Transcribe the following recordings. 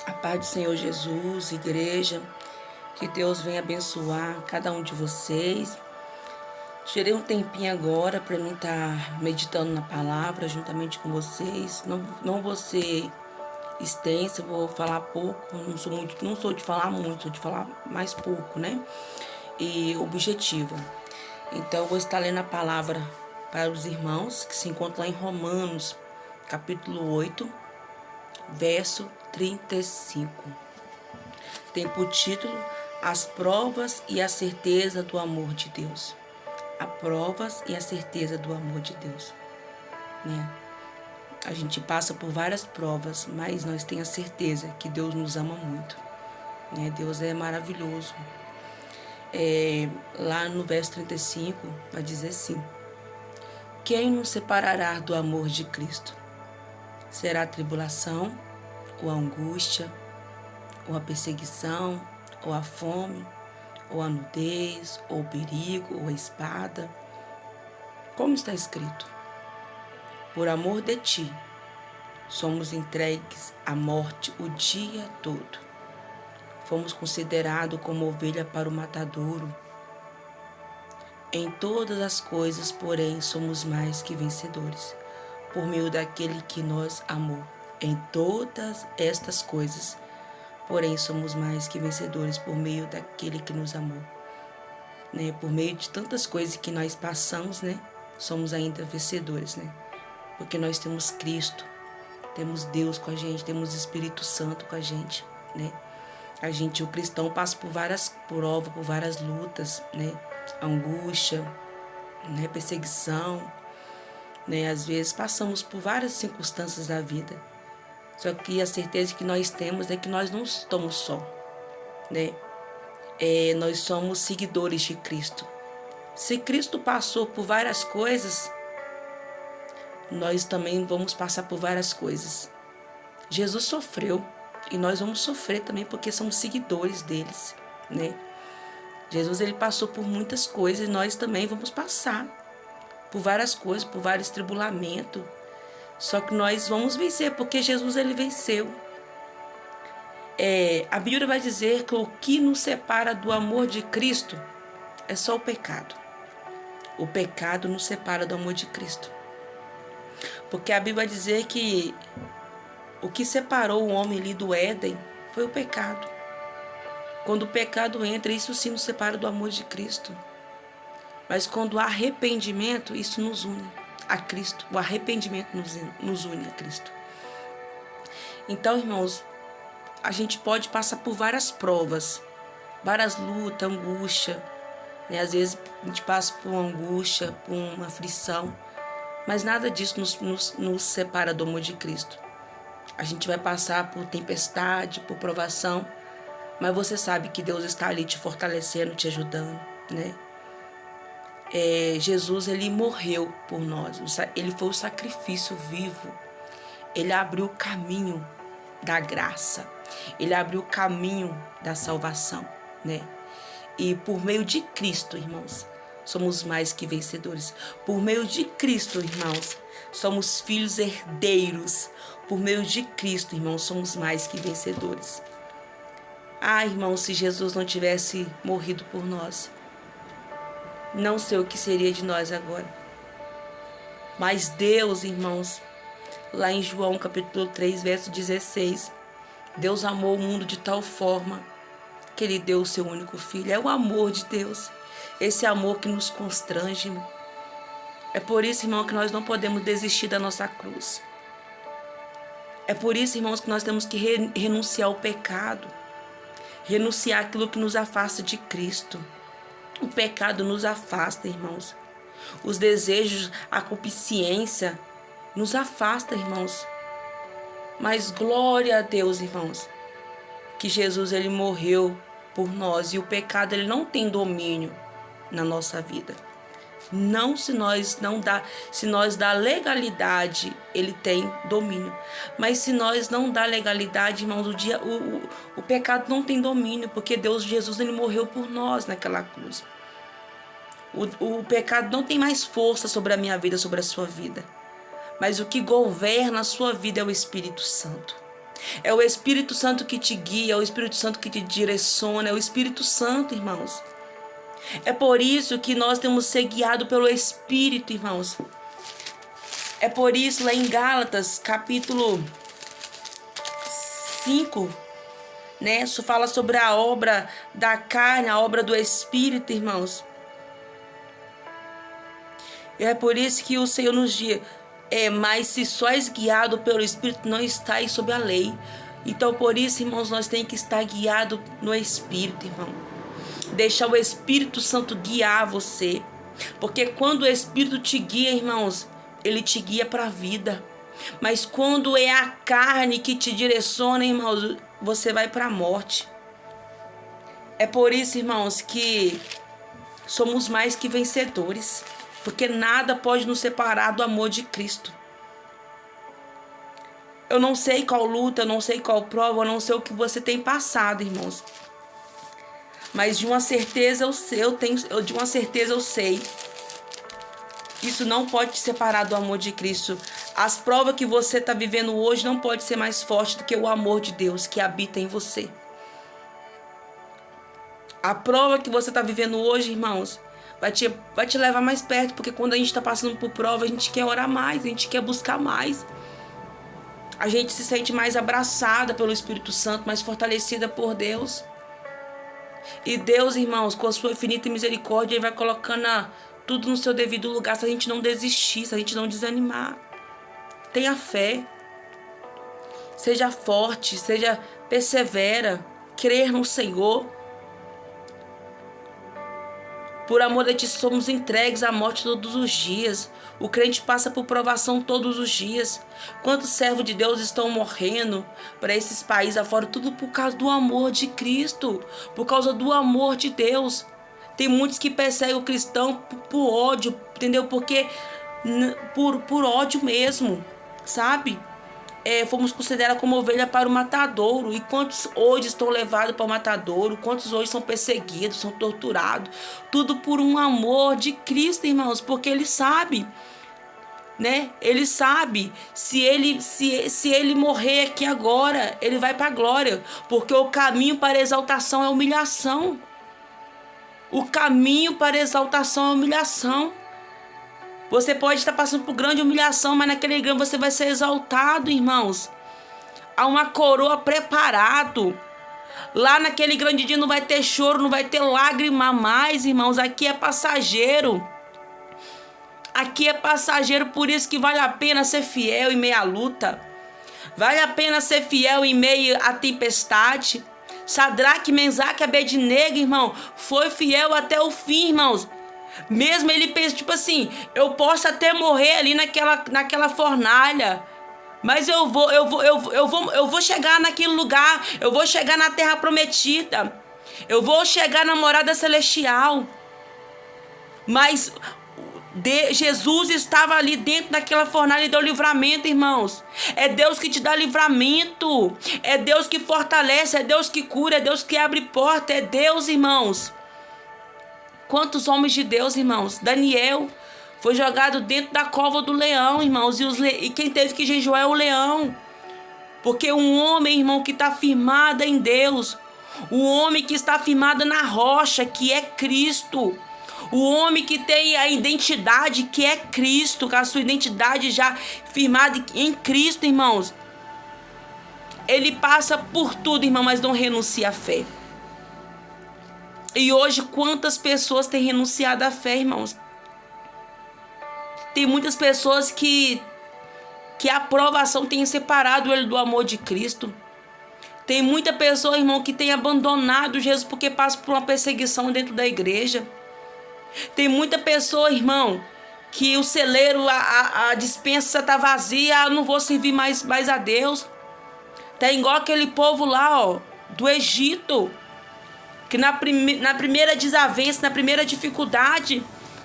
A paz do Senhor Jesus, igreja, que Deus venha abençoar cada um de vocês. Tirei um tempinho agora para mim estar meditando na palavra juntamente com vocês. Não vou ser extensa, vou falar pouco, não sou de falar muito, sou de falar mais pouco, né? E objetivo. Então eu vou estar lendo a palavra para os irmãos, que se encontra lá em Romanos, capítulo 8, verso 35. Tem por título As provas e a certeza do amor de Deus. As provas e a certeza do amor de Deus, né? A gente passa por várias provas, mas nós temos a certeza que Deus nos ama muito, né? Deus é maravilhoso. Lá no verso 35 vai dizer assim: quem nos separará do amor de Cristo? Será a tribulação, ou a angústia, ou a perseguição, ou a fome, ou a nudez, ou o perigo, ou a espada? Como está escrito: por amor de ti, somos entregues à morte o dia todo. Fomos considerados como ovelha para o matadouro. Em todas as coisas, porém, somos mais que vencedores, por meio daquele que nos amou. Em todas estas coisas, porém, somos mais que vencedores, por meio daquele que nos amou. Né? Por meio de tantas coisas que nós passamos, né? Somos ainda vencedores, né? Porque nós temos Cristo, temos Deus com a gente, temos o Espírito Santo com a gente, né? O cristão passa por várias provas, por várias lutas, né? Angústia, né? Perseguição, né? Às vezes passamos por várias circunstâncias da vida. Só que a certeza que nós temos é que nós não estamos só, né? Nós somos seguidores de Cristo. Se Cristo passou por várias coisas, nós também vamos passar por várias coisas. Jesus sofreu e nós vamos sofrer também porque somos seguidores deles, né? Jesus, ele passou por muitas coisas e nós também vamos passar por várias coisas, por vários tribulamentos. Só que nós vamos vencer porque Jesus, ele venceu. A Bíblia vai dizer que o que nos separa do amor de Cristo é só o pecado. O pecado nos separa do amor de Cristo. Porque a Bíblia vai dizer que o que separou o homem ali do Éden foi o pecado. Quando o pecado entra, isso sim nos separa do amor de Cristo. Mas quando há arrependimento, isso nos une a Cristo. O arrependimento nos une a Cristo. Então, irmãos, a gente pode passar por várias provas, várias lutas, angústia, né? Às vezes a gente passa por uma angústia, por uma aflição, mas nada disso nos separa do amor de Cristo. A gente vai passar por tempestade, por provação, mas você sabe que Deus está ali te fortalecendo, te ajudando, né? Jesus, ele morreu por nós. Ele foi o sacrifício vivo. Ele abriu o caminho da graça. Ele abriu o caminho da salvação, né? E por meio de Cristo, irmãos, somos mais que vencedores. Por meio de Cristo, irmãos, somos filhos herdeiros. Por meio de Cristo, irmãos, somos mais que vencedores. Ah, irmãos, se Jesus não tivesse morrido por nós, não sei o que seria de nós agora. Mas Deus, irmãos, lá em João capítulo 3, verso 16, Deus amou o mundo de tal forma que Ele deu o seu único filho. É o amor de Deus, esse amor que nos constrange. É por isso, irmão, que nós não podemos desistir da nossa cruz. É por isso, irmãos, que nós temos que renunciar ao pecado, renunciar aquilo que nos afasta de Cristo. O pecado nos afasta, irmãos. Os desejos, a concupiscência nos afasta, irmãos. Mas glória a Deus, irmãos, que Jesus, ele morreu por nós e o pecado, ele não tem domínio na nossa vida. Não se nós dá legalidade, ele tem domínio. Mas se nós não dá legalidade, irmãos, o pecado não tem domínio, porque Jesus, ele morreu por nós naquela cruz. O pecado não tem mais força sobre a minha vida, sobre a sua vida. Mas o que governa a sua vida é o Espírito Santo. É o Espírito Santo que te guia, é o Espírito Santo que te direciona, é o Espírito Santo, irmãos. É por isso que nós temos que ser guiados pelo Espírito, irmãos. É por isso, lá em Gálatas, capítulo 5, né? Isso fala sobre a obra da carne, a obra do Espírito, irmãos. E é por isso que o Senhor nos diz, mas se sois guiado pelo Espírito, não estáis sob a lei. Então, por isso, irmãos, nós temos que estar guiado no Espírito, irmão. Deixar o Espírito Santo guiar você. Porque quando o Espírito te guia, irmãos, ele te guia para a vida. Mas quando é a carne que te direciona, irmãos, você vai para a morte. É por isso, irmãos, que somos mais que vencedores. Porque nada pode nos separar do amor de Cristo. Eu não sei qual luta, eu não sei qual prova, eu não sei o que você tem passado, irmãos. Mas de uma certeza eu sei. Isso não pode te separar do amor de Cristo. As provas que você está vivendo hoje não pode ser mais forte do que o amor de Deus que habita em você. A prova que você está vivendo hoje, irmãos, vai te levar mais perto, porque quando a gente está passando por prova, a gente quer orar mais, a gente quer buscar mais. A gente se sente mais abraçada pelo Espírito Santo, mais fortalecida por Deus. E Deus, irmãos, com a sua infinita misericórdia, Ele vai colocando tudo no seu devido lugar, se a gente não desistir, se a gente não desanimar. Tenha fé. Seja forte, seja persevera. Crer no Senhor. Por amor a ti somos entregues à morte todos os dias. O crente passa por provação todos os dias. Quantos servos de Deus estão morrendo para esses países afora? Tudo por causa do amor de Cristo. Por causa do amor de Deus. Tem muitos que perseguem o cristão por ódio, entendeu? Porque por ódio mesmo, sabe? Fomos considerados como ovelha para o matadouro. E quantos hoje estão levados para o matadouro? Quantos hoje são perseguidos, são torturados? Tudo por um amor de Cristo, irmãos. Porque Ele sabe, né? Ele sabe, se ele morrer aqui agora, Ele vai para a glória. Porque o caminho para a exaltação é humilhação. O caminho para a exaltação é humilhação. Você pode estar passando por grande humilhação, mas naquele grande você vai ser exaltado, irmãos. Há uma coroa preparado. Lá naquele grande dia não vai ter choro, não vai ter lágrima mais, irmãos. Aqui é passageiro. Aqui é passageiro, por isso que vale a pena ser fiel em meio à luta. Vale a pena ser fiel em meio à tempestade. Sadraque, Mesaque e Abednego, irmão, foi fiel até o fim, irmãos. Mesmo ele pensa, tipo assim, eu posso até morrer ali naquela fornalha, mas eu vou chegar naquele lugar, eu vou chegar na terra prometida, eu vou chegar na morada celestial. Mas Jesus estava ali dentro daquela fornalha e deu livramento, irmãos. É Deus que te dá livramento, é Deus que fortalece, é Deus que cura, é Deus que abre porta, é Deus, irmãos. Quantos homens de Deus, irmãos? Daniel foi jogado dentro da cova do leão, irmãos. E quem teve que jejuar é o leão. Porque um homem, irmão, que está firmado em Deus. O homem que está firmado na rocha, que é Cristo. O homem que tem a identidade, que é Cristo. Com a sua identidade já firmada em Cristo, irmãos. Ele passa por tudo, irmão, mas não renuncia à fé. E hoje, quantas pessoas têm renunciado à fé, irmãos? Tem muitas pessoas que a aprovação tem separado ele do amor de Cristo. Tem muita pessoa, irmão, que tem abandonado Jesus porque passa por uma perseguição dentro da igreja. Tem muita pessoa, irmão, que o celeiro, a dispensa está vazia, não vou servir mais a Deus. Tá igual aquele povo lá, ó, do Egito, que na primeira desavença, na primeira dificuldade,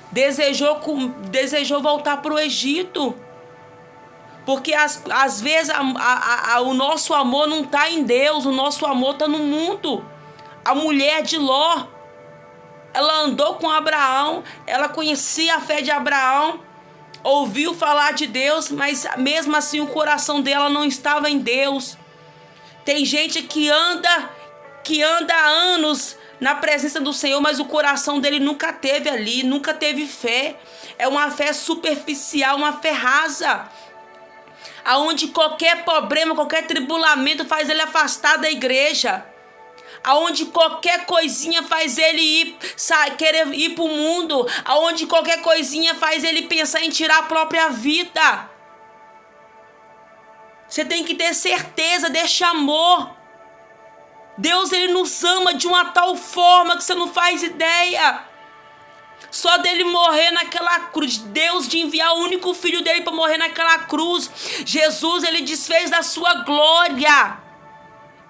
desejou voltar para o Egito. Porque às vezes o nosso amor não está em Deus, o nosso amor está no mundo. A mulher de Ló, ela andou com Abraão, ela conhecia a fé de Abraão, ouviu falar de Deus, mas mesmo assim o coração dela não estava em Deus. Tem gente que anda há anos na presença do Senhor, mas o coração dele nunca teve ali, nunca teve fé. É uma fé superficial, uma fé rasa, aonde qualquer problema, qualquer tribulamento faz ele afastar da igreja, aonde qualquer coisinha faz ele querer ir para o mundo, aonde qualquer coisinha faz ele pensar em tirar a própria vida. Você tem que ter certeza deste amor. Deus, ele nos ama de uma tal forma que você não faz ideia. Só dele morrer naquela cruz, Deus de enviar o único filho dele para morrer naquela cruz. Jesus, ele desfez da sua glória.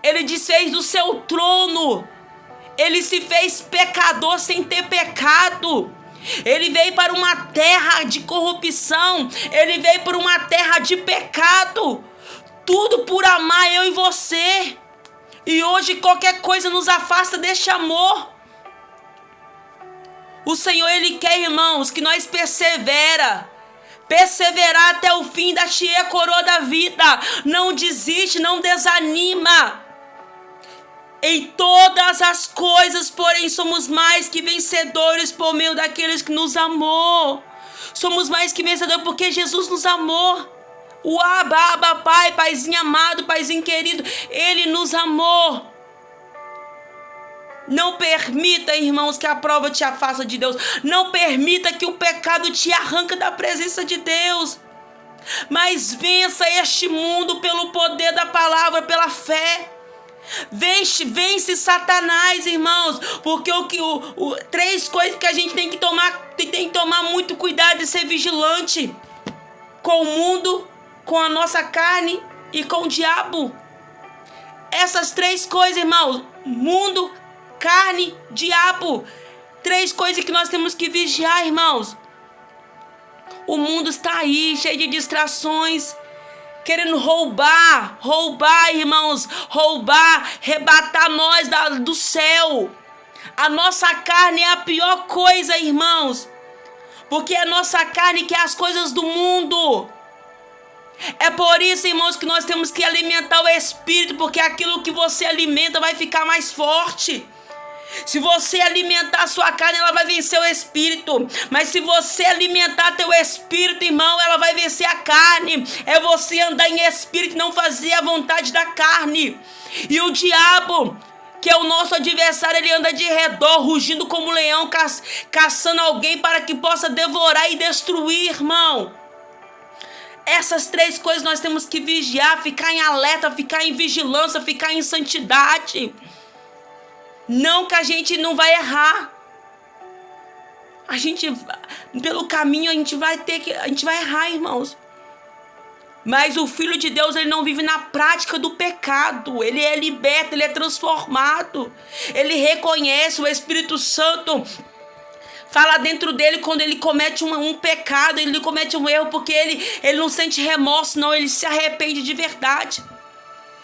Ele desfez do seu trono. Ele se fez pecador sem ter pecado. Ele veio para uma terra de corrupção. Ele veio para uma terra de pecado. Tudo por amar eu e você. E hoje qualquer coisa nos afasta deste amor. O Senhor, ele quer, irmãos, que nós perseverar até o fim da tia coroa da vida. Não desiste, não desanima. Em todas as coisas, porém, somos mais que vencedores por meio daqueles que nos amou. Somos mais que vencedores porque Jesus nos amou. O Abba, Pai, Paizinho amado, Paizinho querido, ele nos amou. Não permita, irmãos, que a prova te afasta de Deus. Não permita que o pecado te arranque da presença de Deus. Mas vença este mundo pelo poder da palavra, pela fé. Vence Satanás, irmãos. Porque três coisas que a gente tem que tomar muito cuidado e ser vigilante: com o mundo, com a nossa carne e com o diabo. Essas três coisas, irmãos: mundo, carne, diabo. Três coisas que nós temos que vigiar, irmãos. O mundo está aí, cheio de distrações, querendo roubar, irmãos, arrebatar nós do céu. A nossa carne é a pior coisa, irmãos, porque a nossa carne quer as coisas do mundo. É por isso, irmãos, que nós temos que alimentar o espírito, porque aquilo que você alimenta vai ficar mais forte. Se você alimentar a sua carne, ela vai vencer o espírito. Mas se você alimentar teu espírito, irmão, ela vai vencer a carne. É você andar em espírito e não fazer a vontade da carne. E o diabo, que é o nosso adversário, ele anda de redor, rugindo como leão, caçando alguém para que possa devorar e destruir, irmão. Essas três coisas nós temos que vigiar, ficar em alerta, ficar em vigilância, ficar em santidade. Não que a gente não vai errar. Pelo caminho a gente vai errar, irmãos. Mas o Filho de Deus, ele não vive na prática do pecado. Ele é liberto, ele é transformado. Ele reconhece, o Espírito Santo fala dentro dele quando ele comete um pecado, ele comete um erro, porque ele não sente remorso, não, ele se arrepende de verdade.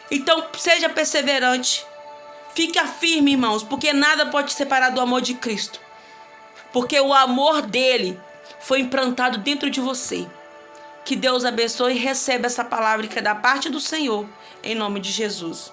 Então, seja perseverante. Fica firme, irmãos, porque nada pode te separar do amor de Cristo. Porque o amor dele foi implantado dentro de você. Que Deus abençoe e receba essa palavra que é da parte do Senhor, em nome de Jesus.